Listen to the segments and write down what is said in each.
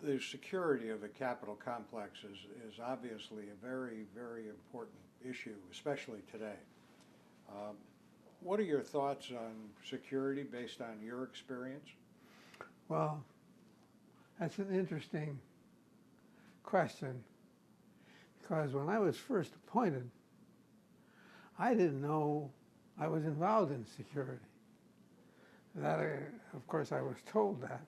The security of the Capitol complex is obviously a very, very important issue, especially today. Um, what are your thoughts on security based on your experience? Well, that's an interesting question because when I was first appointed, I didn't know I was involved in security. That, of course, I was told that.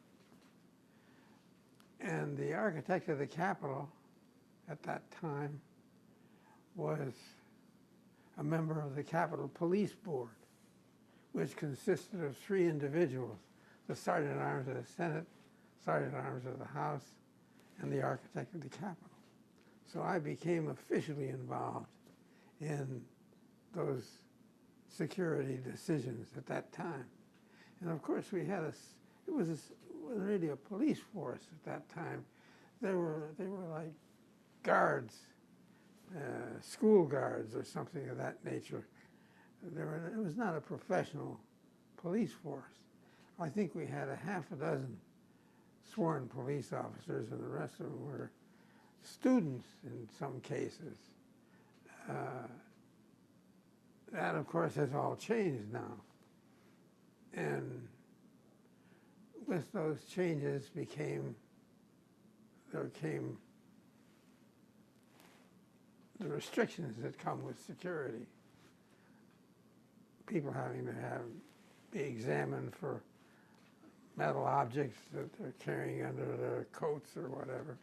And the architect of the Capitol at that time was a member of the Capitol Police Board, which consisted of 3 individuals: the Sergeant at Arms of the Senate, Sergeant at Arms of the House, and the architect of the Capitol. So I became officially involved in those security decisions at that time. And of course we had it wasn't really a police force at that time. They were like guards, school guards or something of that nature. It was not a professional police force. I think we had a half a dozen sworn police officers, and the rest of them were students in some cases. That, of course, has all changed now. And with those changes there came the restrictions that come with security. People having to be examined for metal objects that they're carrying under their coats or whatever.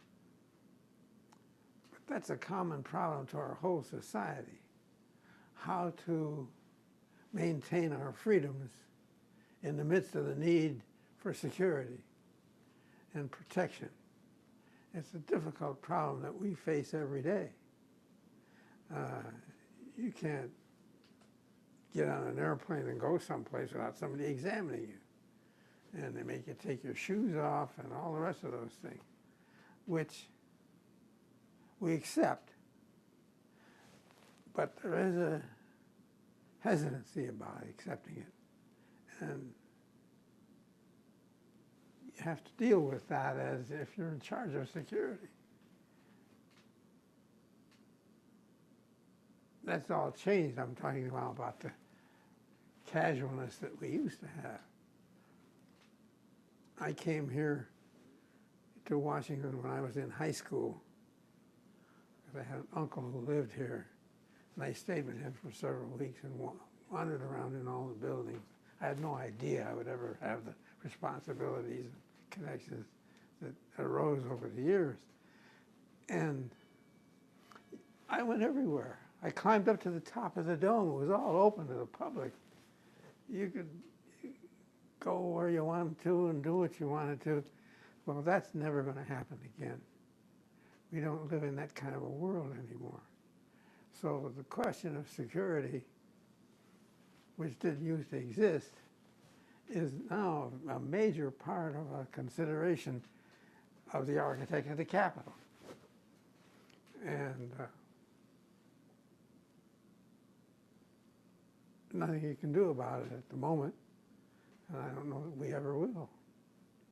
But that's a common problem to our whole society. How to maintain our freedoms in the midst of the need for security and protection. It's a difficult problem that we face every day. You can't get on an airplane and go someplace without somebody examining you. And they make you take your shoes off and all the rest of those things, which we accept. But there is a hesitancy about accepting it. And you have to deal with that as if you're in charge of security. That's all changed. I'm talking about the casualness that we used to have. I came here to Washington when I was in high school because I had an uncle who lived here, and I stayed with him for several weeks and wandered around in all the buildings. I had no idea I would ever have the responsibilities and connections that arose over the years. And I went everywhere. I climbed up to the top of the dome. It was all open to the public. You could go where you wanted to and do what you wanted to. Well, that's never going to happen again. We don't live in that kind of a world anymore. So the question of security, which didn't used to exist, is now a major part of a consideration of the architect of the Capitol. And nothing you can do about it at the moment, and I don't know that we ever will.